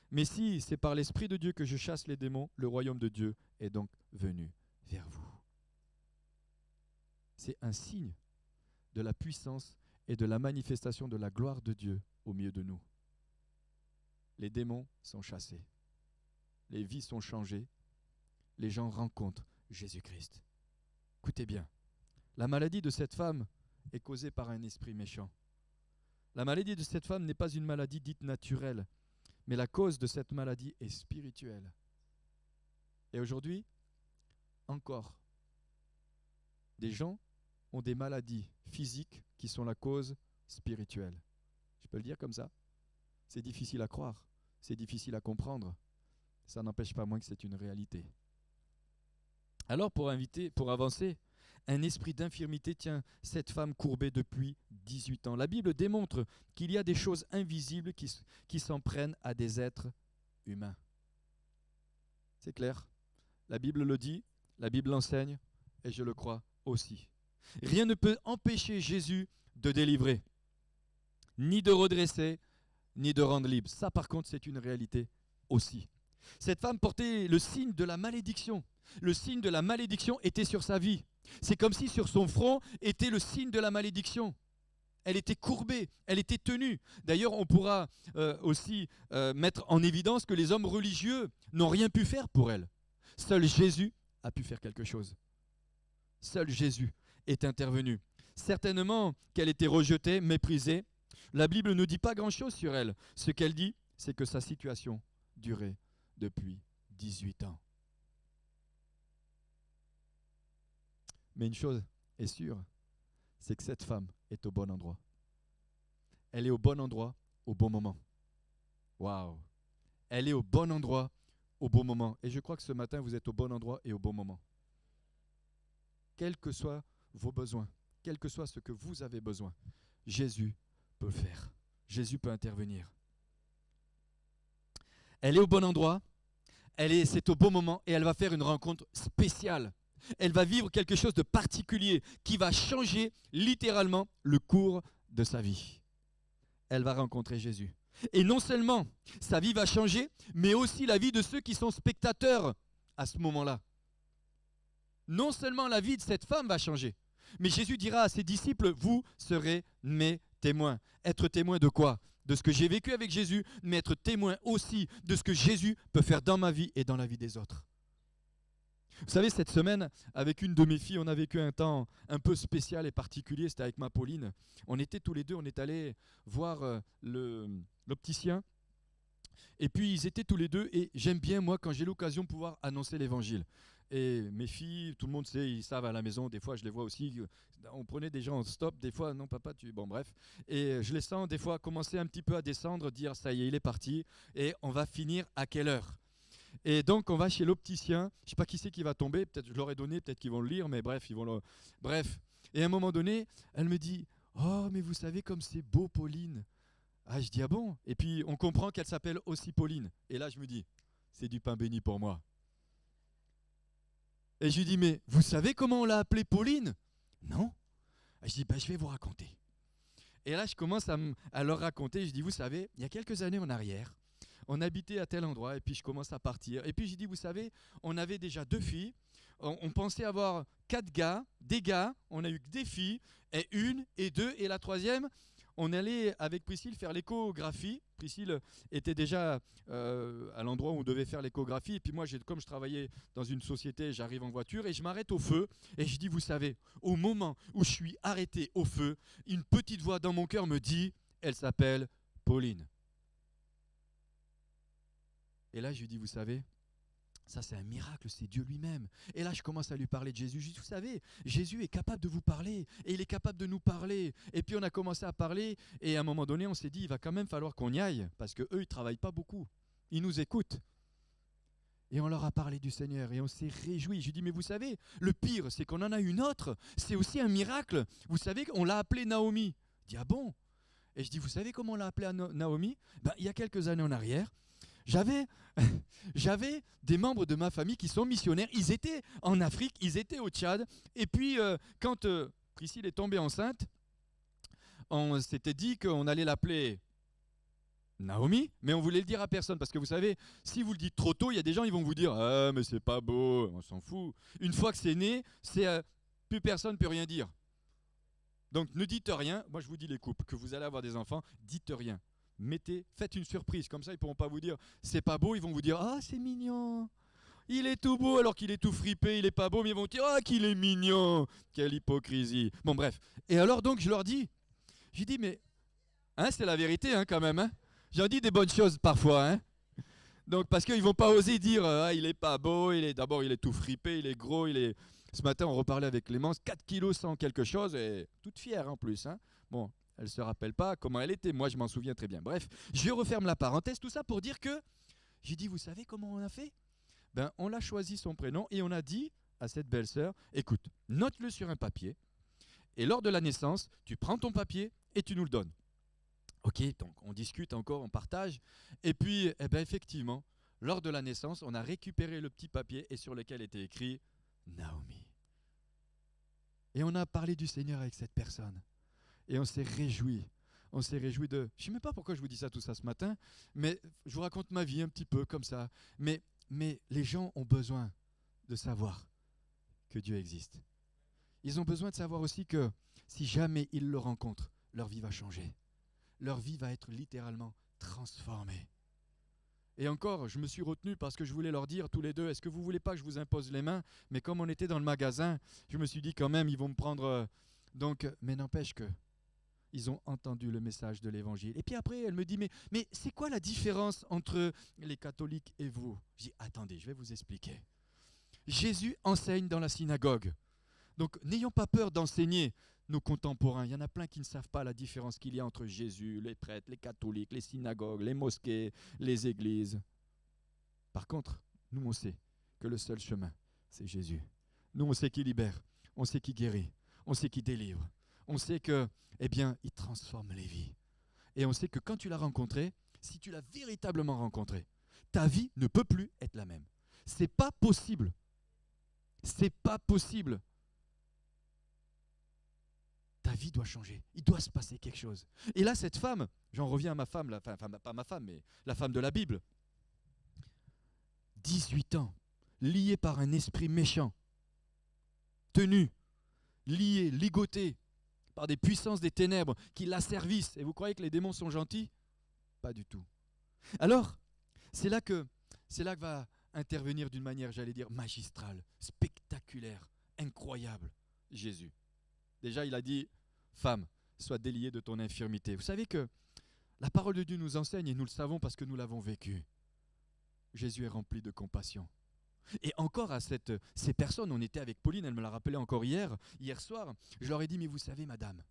Speaker 2: Mais si c'est par l'Esprit de Dieu que je chasse les démons, le royaume de Dieu est donc venu vers vous. C'est un signe de la puissance et de la manifestation de la gloire de Dieu au milieu de nous. Les démons sont chassés. Les vies sont changées. Les gens rencontrent Jésus-Christ. Écoutez bien, la maladie de cette femme est causée par un esprit méchant. La maladie de cette femme n'est pas une maladie dite naturelle, mais la cause de cette maladie est spirituelle. Et aujourd'hui, encore, des gens ont des maladies physiques qui sont la cause spirituelle. Je peux le dire comme ça? C'est difficile à croire, c'est difficile à comprendre. Ça n'empêche pas moins que c'est une réalité. Alors pour avancer, un esprit d'infirmité tient cette femme courbée depuis 18 ans. La Bible démontre qu'il y a des choses invisibles qui s'en prennent à des êtres humains. C'est clair. La Bible le dit, la Bible l'enseigne, et je le crois aussi. Rien ne peut empêcher Jésus de délivrer, ni de redresser, ni de rendre libre. Ça, par contre, c'est une réalité aussi. Cette femme portait le signe de la malédiction. Le signe de la malédiction était sur sa vie. C'est comme si sur son front était le signe de la malédiction. Elle était courbée, elle était tenue. D'ailleurs, on pourra aussi mettre en évidence que les hommes religieux n'ont rien pu faire pour elle. Seul Jésus a pu faire quelque chose. Seul Jésus est intervenu. Certainement qu'elle était rejetée, méprisée. La Bible ne dit pas grand-chose sur elle. Ce qu'elle dit, c'est que sa situation durait depuis 18 ans. Mais une chose est sûre, c'est que cette femme est au bon endroit. Elle est au bon endroit, au bon moment. Waouh! Elle est au bon endroit, au bon moment. Et je crois que ce matin, vous êtes au bon endroit et au bon moment. Quels que soient vos besoins, quel que soit ce que vous avez besoin, Jésus peut le faire. Jésus peut intervenir. Elle est au bon endroit, c'est au bon moment et elle va faire une rencontre spéciale. Elle va vivre quelque chose de particulier qui va changer littéralement le cours de sa vie. Elle va rencontrer Jésus. Et non seulement sa vie va changer, mais aussi la vie de ceux qui sont spectateurs à ce moment-là. Non seulement la vie de cette femme va changer, Mais Jésus dira à ses disciples, vous serez mes témoins. Être témoin de quoi? De ce que j'ai vécu avec Jésus, mais être témoin aussi de ce que Jésus peut faire dans ma vie et dans la vie des autres. Vous savez, cette semaine, avec une de mes filles, on a vécu un temps un peu spécial et particulier. C'était avec ma Pauline. On était tous les deux, on est allés voir l'opticien. Et puis, ils étaient tous les deux. Et j'aime bien, moi, quand j'ai l'occasion de pouvoir annoncer l'évangile. Et mes filles, tout le monde sait, ils savent à la maison. Des fois, je les vois aussi. On prenait des gens en stop. Des fois, non, papa, tu... Bon, bref. Et je les sens, des fois, commencer un petit peu à descendre, dire, ça y est, il est parti. Et on va finir à quelle heure? Et donc, on va chez l'opticien. Je ne sais pas qui c'est qui va tomber. Peut-être je leur ai donné, peut-être qu'ils vont le lire, mais bref, ils vont le... Bref. Et à un moment donné, elle me dit, oh, mais vous savez comme c'est beau, Pauline. Ah, je dis, ah bon? Et puis, on comprend qu'elle s'appelle aussi Pauline. Et là, je me dis, c'est du pain béni pour moi. Et je lui dis, mais vous savez comment on l'a appelée Pauline? Non. Je dis, je vais vous raconter. Et là, je commence à leur raconter. Je dis, vous savez, il y a quelques années en arrière, on habitait à tel endroit, et puis je commence à partir. Et puis j'ai dit, vous savez, on avait déjà 2 filles, on pensait avoir 4 gars, des gars, on a eu que des filles, et 1 et 2, et la 3e, on allait avec Priscille faire l'échographie. Priscille était déjà à l'endroit où on devait faire l'échographie, et puis moi, comme je travaillais dans une société, j'arrive en voiture, et je m'arrête au feu, et je dis, vous savez, au moment où je suis arrêté au feu, une petite voix dans mon cœur me dit, elle s'appelle Pauline. Et là, je lui dis, vous savez, ça c'est un miracle, c'est Dieu lui-même. Et là, je commence à lui parler de Jésus. Je lui dis, vous savez, Jésus est capable de vous parler, et il est capable de nous parler. Et puis on a commencé à parler, et à un moment donné, on s'est dit, il va quand même falloir qu'on y aille, parce qu'eux, ils ne travaillent pas beaucoup. Ils nous écoutent. Et on leur a parlé du Seigneur, et on s'est réjouis. Je lui dis, mais vous savez, le pire, c'est qu'on en a une autre. C'est aussi un miracle. Vous savez, on l'a appelée Naomi. Je dis, ah bon? Et je dis, vous savez comment on l'a appelée Naomi? Il y a quelques années en arrière, j'avais des membres de ma famille qui sont missionnaires. Ils étaient en Afrique, ils étaient au Tchad. Et puis, quand Priscille est tombée enceinte, on s'était dit qu'on allait l'appeler Naomi, mais on voulait le dire à personne. Parce que vous savez, si vous le dites trop tôt, il y a des gens qui vont vous dire « Ah, mais c'est pas beau, on s'en fout. » Une fois que c'est né, plus personne ne peut rien dire. Donc, ne dites rien. Moi, je vous dis les couples, que vous allez avoir des enfants, dites rien. Faites une surprise, comme ça ils ne pourront pas vous dire c'est pas beau, ils vont vous dire ah c'est mignon, il est tout beau alors qu'il est tout fripé, il est pas beau, mais ils vont dire ah qu'il est mignon, quelle hypocrisie. Bon bref, et alors donc je leur dis, j'ai dit mais c'est la vérité quand même, j'en dis des bonnes choses parfois, donc parce qu'ils vont pas oser dire ah il est pas beau, d'abord il est tout fripé, il est gros, ce matin on reparlait avec Clémence, 4 kilos sans quelque chose et toute fière en plus, bon. Elle ne se rappelle pas comment elle était. Moi, je m'en souviens très bien. Bref, je referme la parenthèse. Tout ça pour dire que j'ai dit, vous savez comment on a fait? On a choisi son prénom et on a dit à cette belle-sœur, écoute, note-le sur un papier. Et lors de la naissance, tu prends ton papier et tu nous le donnes. Ok, donc on discute encore, on partage. Et puis, effectivement, lors de la naissance, on a récupéré le petit papier et sur lequel était écrit Naomi. Et on a parlé du Seigneur avec cette personne. Et on s'est réjouis. On s'est réjouis de... Je ne sais même pas pourquoi je vous dis ça tout ça ce matin, mais je vous raconte ma vie un petit peu comme ça. Mais les gens ont besoin de savoir que Dieu existe. Ils ont besoin de savoir aussi que si jamais ils le rencontrent, leur vie va changer. Leur vie va être littéralement transformée. Et encore, je me suis retenu parce que je voulais leur dire tous les deux, est-ce que vous ne voulez pas que je vous impose les mains? Mais comme on était dans le magasin, je me suis dit quand même, ils vont me prendre... mais n'empêche que ils ont entendu le message de l'évangile. Et puis après, elle me dit, mais c'est quoi la différence entre les catholiques et vous? Je dis, attendez, je vais vous expliquer. Jésus enseigne dans la synagogue. Donc, n'ayons pas peur d'enseigner nos contemporains. Il y en a plein qui ne savent pas la différence qu'il y a entre Jésus, les prêtres, les catholiques, les synagogues, les mosquées, les églises. Par contre, nous, on sait que le seul chemin, c'est Jésus. Nous, on sait qui libère, on sait qui guérit, on sait qui délivre. On sait que, il transforme les vies. Et on sait que quand tu l'as rencontré, si tu l'as véritablement rencontré, ta vie ne peut plus être la même. C'est pas possible. C'est pas possible. Ta vie doit changer. Il doit se passer quelque chose. Et là, cette femme, j'en reviens à ma femme, pas ma femme, mais la femme de la Bible, 18 ans, liée par un esprit méchant, tenue. lié, ligoté par des puissances des ténèbres qui l'asservissent. Et vous croyez que les démons sont gentils? Pas du tout. Alors, c'est là que va intervenir d'une manière, j'allais dire, magistrale, spectaculaire, incroyable, Jésus. Déjà, il a dit, femme, sois déliée de ton infirmité. Vous savez que la parole de Dieu nous enseigne, et nous le savons parce que nous l'avons vécu. Jésus est rempli de compassion. Et encore à ces personnes, on était avec Pauline, elle me l'a rappelé encore hier soir, je leur ai dit, mais vous savez, madame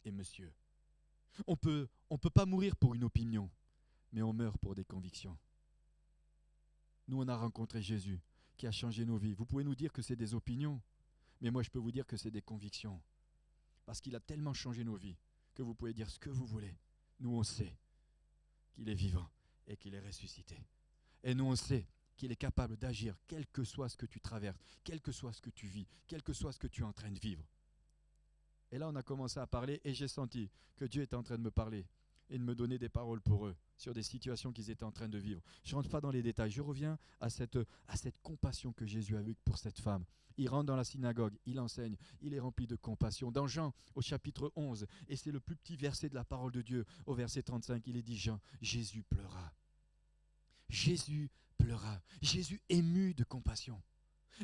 Speaker 2: et monsieur, on peut pas mourir pour une opinion, mais on meurt pour des convictions. Nous, on a rencontré Jésus qui a changé nos vies. Vous pouvez nous dire que c'est des opinions, mais moi, je peux vous dire que c'est des convictions. Parce qu'il a tellement changé nos vies que vous pouvez dire ce que vous voulez. Nous, on sait qu'il est vivant et qu'il est ressuscité. Et nous, on sait qu'il est capable d'agir, quel que soit ce que tu traverses, quel que soit ce que tu vis, quel que soit ce que tu es en train de vivre. Et là, on a commencé à parler et j'ai senti que Dieu était en train de me parler et de me donner des paroles pour eux, sur des situations qu'ils étaient en train de vivre. Je ne rentre pas dans les détails, je reviens à cette compassion que Jésus a eue pour cette femme. Il rentre dans la synagogue, il enseigne, il est rempli de compassion. Dans Jean, au chapitre 11, et c'est le plus petit verset de la parole de Dieu, au verset 35, il est dit, Jésus pleura. Jésus pleura. Jésus ému de compassion.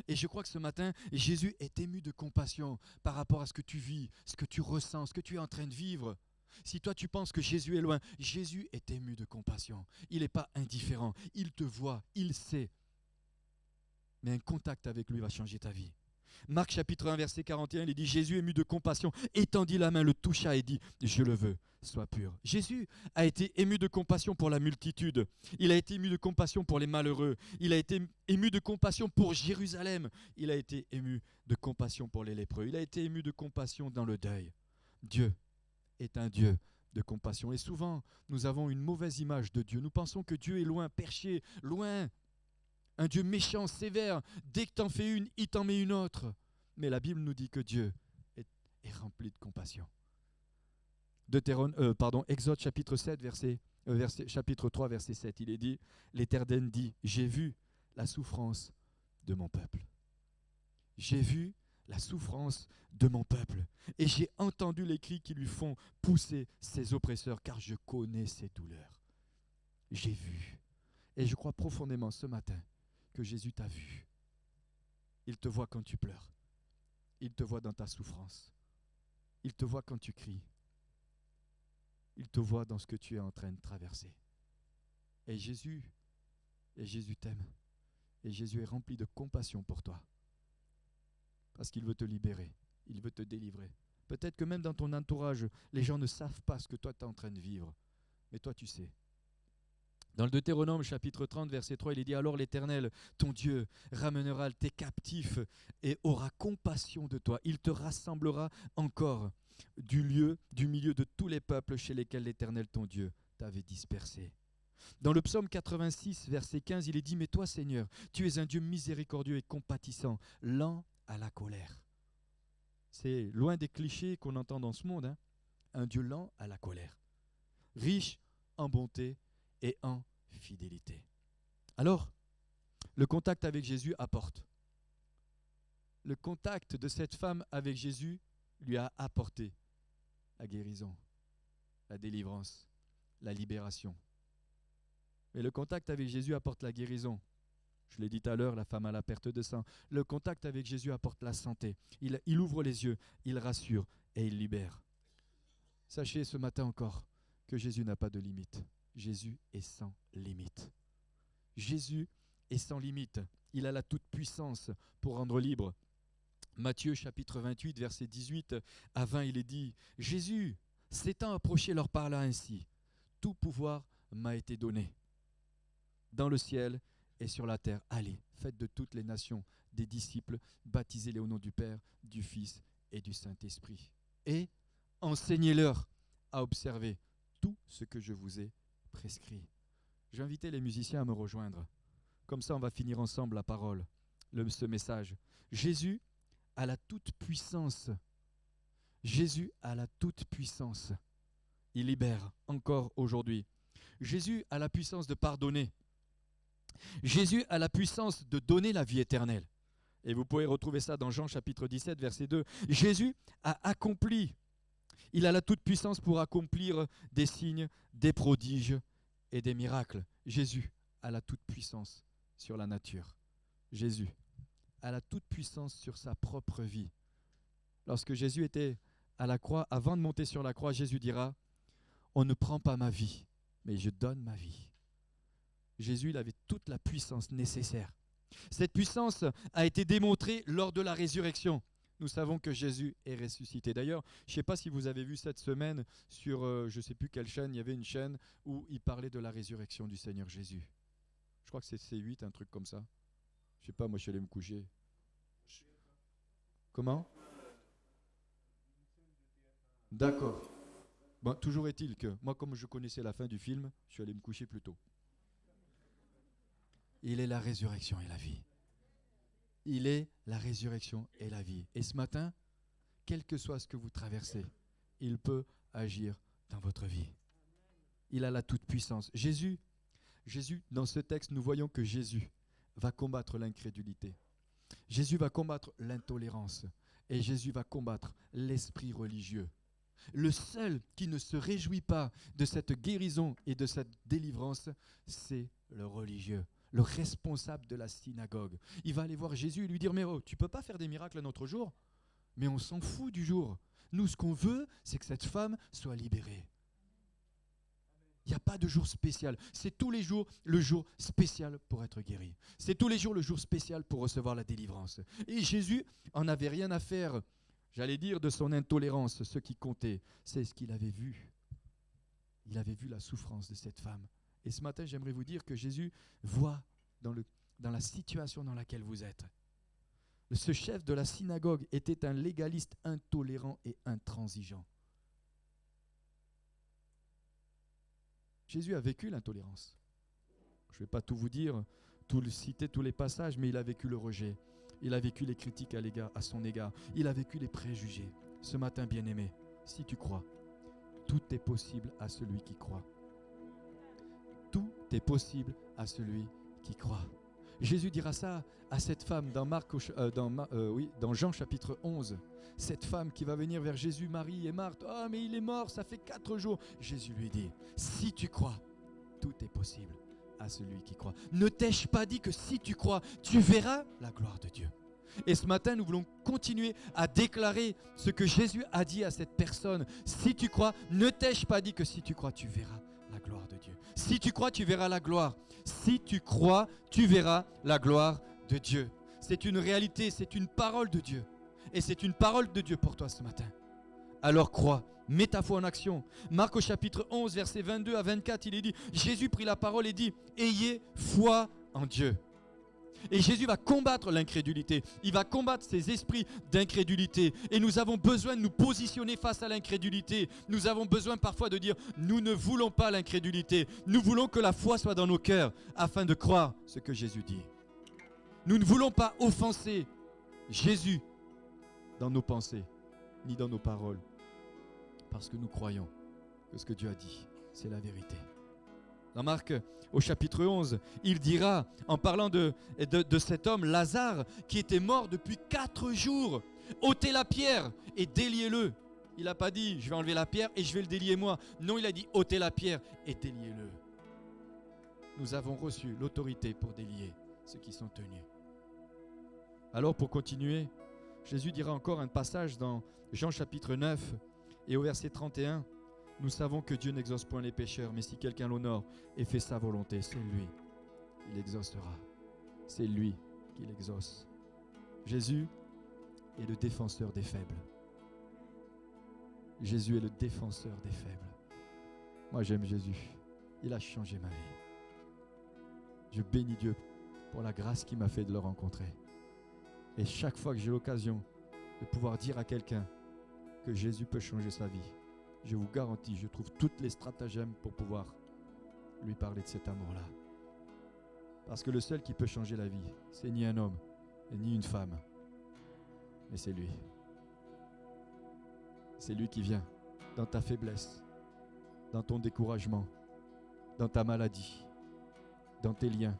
Speaker 2: Et je crois que ce matin, Jésus est ému de compassion par rapport à ce que tu vis, ce que tu ressens, ce que tu es en train de vivre. Si toi tu penses que Jésus est loin, Jésus est ému de compassion. Il n'est pas indifférent, il te voit, il sait. Mais un contact avec lui va changer ta vie. Marc chapitre 1 verset 41, il dit, Jésus ému de compassion, étendit la main, le toucha et dit, je le veux, sois pur. Jésus a été ému de compassion pour la multitude. Il a été ému de compassion pour les malheureux. Il a été ému de compassion pour Jérusalem. Il a été ému de compassion pour les lépreux. Il a été ému de compassion dans le deuil. Dieu est un Dieu de compassion. Et souvent, nous avons une mauvaise image de Dieu. Nous pensons que Dieu est loin, perché, loin. Un Dieu méchant, sévère. Dès que tu en fais une, il t'en met une autre. Mais la Bible nous dit que Dieu est rempli de compassion. Exode chapitre 7, chapitre 3, verset 7, il est dit, l'Éternel dit, j'ai vu la souffrance de mon peuple. J'ai vu la souffrance de mon peuple. Et j'ai entendu les cris qui lui font pousser ses oppresseurs, car je connais ses douleurs. J'ai vu. Et je crois profondément ce matin que Jésus t'a vu. Il te voit quand tu pleures. Il te voit dans ta souffrance. Il te voit quand tu cries. Il te voit dans ce que tu es en train de traverser. Et Jésus t'aime. Et Jésus est rempli de compassion pour toi. Parce qu'il veut te libérer. Il veut te délivrer. Peut-être que même dans ton entourage, les gens ne savent pas ce que toi tu es en train de vivre. Mais toi tu sais. Dans le Deutéronome chapitre 30 verset 3, il est dit, alors l'Éternel, ton Dieu, ramènera tes captifs et aura compassion de toi. Il te rassemblera encore du milieu de tous les peuples chez lesquels l'Éternel, ton Dieu, t'avait dispersé. Dans le psaume 86 verset 15, il est dit, mais toi Seigneur, tu es un Dieu miséricordieux et compatissant, lent à la colère. C'est loin des clichés qu'on entend dans ce monde, hein. Un Dieu lent à la colère, riche en bonté et en fidélité. Alors, le contact avec Jésus apporte. Le contact de cette femme avec Jésus lui a apporté la guérison, la délivrance, la libération. Mais le contact avec Jésus apporte la guérison. Je l'ai dit tout à l'heure, la femme à la perte de sang. Le contact avec Jésus apporte la santé. Il ouvre les yeux, il rassure et il libère. Sachez ce matin encore que Jésus n'a pas de limite. Jésus est sans limite. Jésus est sans limite. Il a la toute-puissance pour rendre libre. Matthieu chapitre 28, verset 18 à 20, il est dit, Jésus s'étant approché leur parla ainsi, tout pouvoir m'a été donné dans le ciel et sur la terre. Allez, faites de toutes les nations des disciples, baptisez-les au nom du Père, du Fils et du Saint-Esprit. Et enseignez-leur à observer tout ce que je vous ai prescrit. J'ai invité les musiciens à me rejoindre. Comme ça, on va finir ensemble la parole, ce message. Jésus a la toute-puissance. Jésus a la toute-puissance. Il libère encore aujourd'hui. Jésus a la puissance de pardonner. Jésus a la puissance de donner la vie éternelle. Et vous pouvez retrouver ça dans Jean chapitre 17, verset 2. Jésus a accompli, il a la toute-puissance pour accomplir des signes, des prodiges et des miracles. Jésus a la toute-puissance sur la nature. Jésus a la toute-puissance sur sa propre vie. Lorsque Jésus était à la croix, avant de monter sur la croix, Jésus dira, « On ne prend pas ma vie, mais je donne ma vie. » Jésus, il avait toute la puissance nécessaire. Cette puissance a été démontrée lors de la résurrection. Nous savons que Jésus est ressuscité. D'ailleurs, je ne sais pas si vous avez vu cette semaine sur, je ne sais plus quelle chaîne, il y avait une chaîne où il parlait de la résurrection du Seigneur Jésus. Je crois que c'est C8, un truc comme ça. Je ne sais pas, moi je suis allé me coucher. Comment ? D'accord. Bon, toujours est-il que, moi comme je connaissais la fin du film, je suis allé me coucher plus tôt. Il est la résurrection et la vie. Il est la résurrection et la vie. Et ce matin, quel que soit ce que vous traversez, il peut agir dans votre vie. Il a la toute-puissance. Jésus, dans ce texte, nous voyons que Jésus va combattre l'incrédulité. Jésus va combattre l'intolérance. Et Jésus va combattre l'esprit religieux. Le seul qui ne se réjouit pas de cette guérison et de cette délivrance, c'est le religieux, le responsable de la synagogue. Il va aller voir Jésus et lui dire « Mais oh, tu ne peux pas faire des miracles un autre jour ?» Mais on s'en fout du jour. Nous, ce qu'on veut, c'est que cette femme soit libérée. Il n'y a pas de jour spécial. C'est tous les jours le jour spécial pour être guéri. C'est tous les jours le jour spécial pour recevoir la délivrance. Et Jésus en avait rien à faire, j'allais dire, de son intolérance. Ce qui comptait, c'est ce qu'il avait vu. Il avait vu la souffrance de cette femme. Et ce matin, j'aimerais vous dire que Jésus voit dans la situation dans laquelle vous êtes. Ce chef de la synagogue était un légaliste intolérant et intransigeant. Jésus a vécu l'intolérance. Je ne vais pas tout vous dire, citer tous les passages, mais il a vécu le rejet. Il a vécu les critiques à son égard. Il a vécu les préjugés. Ce matin, bien-aimé, si tu crois, tout est possible à celui qui croit. Tout est possible à celui qui croit. Jésus dira ça à cette femme dans Jean chapitre 11. Cette femme qui va venir vers Jésus, Marie et Marthe. « Ah, mais il est mort, ça fait 4 jours. » Jésus lui dit, « Si tu crois, tout est possible à celui qui croit. » Ne t'ai-je pas dit que si tu crois, tu verras la gloire de Dieu? Et ce matin, nous voulons continuer à déclarer ce que Jésus a dit à cette personne. Si tu crois, ne t'ai-je pas dit que si tu crois, tu verras la gloire de Dieu? Si tu crois, tu verras la gloire. Si tu crois, tu verras la gloire de Dieu. C'est une réalité, c'est une parole de Dieu. Et c'est une parole de Dieu pour toi ce matin. Alors crois, mets ta foi en action. Marc au chapitre 11, versets 22 à 24, il est dit, Jésus prit la parole et dit, ayez foi en Dieu. Et Jésus va combattre l'incrédulité. Il va combattre ces esprits d'incrédulité. Et nous avons besoin de nous positionner face à l'incrédulité. Nous avons besoin parfois de dire, nous ne voulons pas l'incrédulité. Nous voulons que la foi soit dans nos cœurs afin de croire ce que Jésus dit. Nous ne voulons pas offenser Jésus dans nos pensées, ni dans nos paroles. Parce que nous croyons que ce que Dieu a dit, c'est la vérité. Dans Marc, au chapitre 11, il dira, en parlant de cet homme, Lazare, qui était mort depuis 4 jours, ôtez la pierre et déliez-le. Il n'a pas dit, je vais enlever la pierre et je vais le délier moi. Non, il a dit, ôtez la pierre et déliez-le. Nous avons reçu l'autorité pour délier ceux qui sont tenus. Alors, pour continuer, Jésus dira encore un passage dans Jean chapitre 9 et au verset 31. Nous savons que Dieu n'exauce point les pécheurs, mais si quelqu'un l'honore et fait sa volonté, c'est lui qui l'exaucera. C'est lui qui l'exauce. Jésus est le défenseur des faibles. Jésus est le défenseur des faibles. Moi, j'aime Jésus. Il a changé ma vie. Je bénis Dieu pour la grâce qu'il m'a fait de le rencontrer. Et chaque fois que j'ai l'occasion de pouvoir dire à quelqu'un que Jésus peut changer sa vie, je vous garantis, je trouve toutes les stratagèmes pour pouvoir lui parler de cet amour-là. Parce que le seul qui peut changer la vie, c'est ni un homme et ni une femme, mais c'est lui. C'est lui qui vient dans ta faiblesse, dans ton découragement, dans ta maladie, dans tes liens,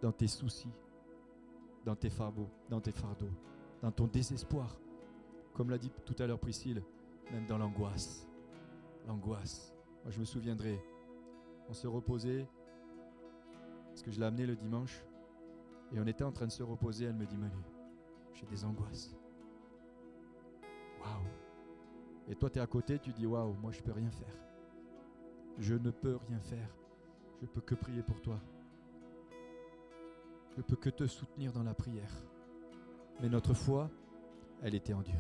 Speaker 2: dans tes soucis. dans tes fardeaux, dans ton désespoir. Comme l'a dit tout à l'heure Priscille, même dans l'angoisse. L'angoisse. Moi, je me souviendrai, on se reposait, parce que je l'ai amené le dimanche, et on était en train de se reposer, elle me dit, Manu, j'ai des angoisses. Waouh. Et toi, tu es à côté, tu dis, waouh, moi, je ne peux rien faire. Je ne peux rien faire. Je ne peux que prier pour toi. Je ne peux que te soutenir dans la prière. Mais notre foi, elle était en Dieu.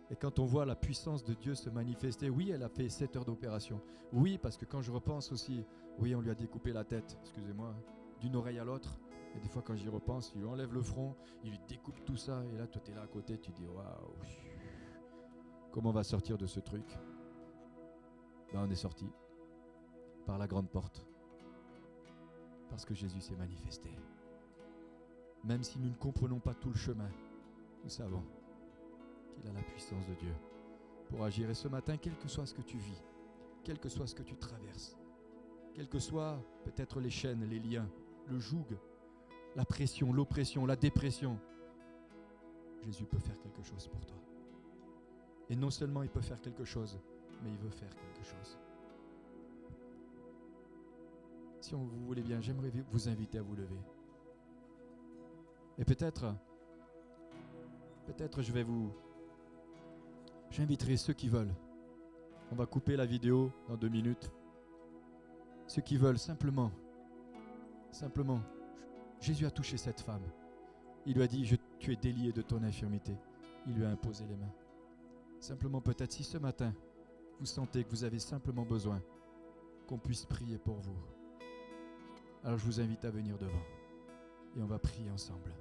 Speaker 2: Et quand on voit la puissance de Dieu se manifester, oui, elle a fait 7 heures d'opération. Oui, parce que quand je repense aussi, oui, on lui a découpé la tête, excusez-moi, d'une oreille à l'autre. Et des fois, quand j'y repense, il lui enlève le front, il lui découpe tout ça. Et là, toi, tu es là à côté, tu dis, waouh, comment on va sortir de ce truc? Ben, on est sorti par la grande porte. Parce que Jésus s'est manifesté. Même si nous ne comprenons pas tout le chemin, nous savons qu'il a la puissance de Dieu pour agir. Et ce matin, quel que soit ce que tu vis, quel que soit ce que tu traverses, quels que soient peut-être les chaînes, les liens, le joug, la pression, l'oppression, la dépression, Jésus peut faire quelque chose pour toi. Et non seulement il peut faire quelque chose, mais il veut faire quelque chose. Si vous voulez bien, j'aimerais vous inviter à vous lever. Et peut-être j'inviterai ceux qui veulent. On va couper la vidéo dans 2 minutes. Ceux qui veulent simplement, Jésus a touché cette femme. Il lui a dit, tu es délié de ton infirmité. Il lui a imposé les mains. Simplement peut-être si ce matin, vous sentez que vous avez simplement besoin qu'on puisse prier pour vous. Alors je vous invite à venir devant et on va prier ensemble.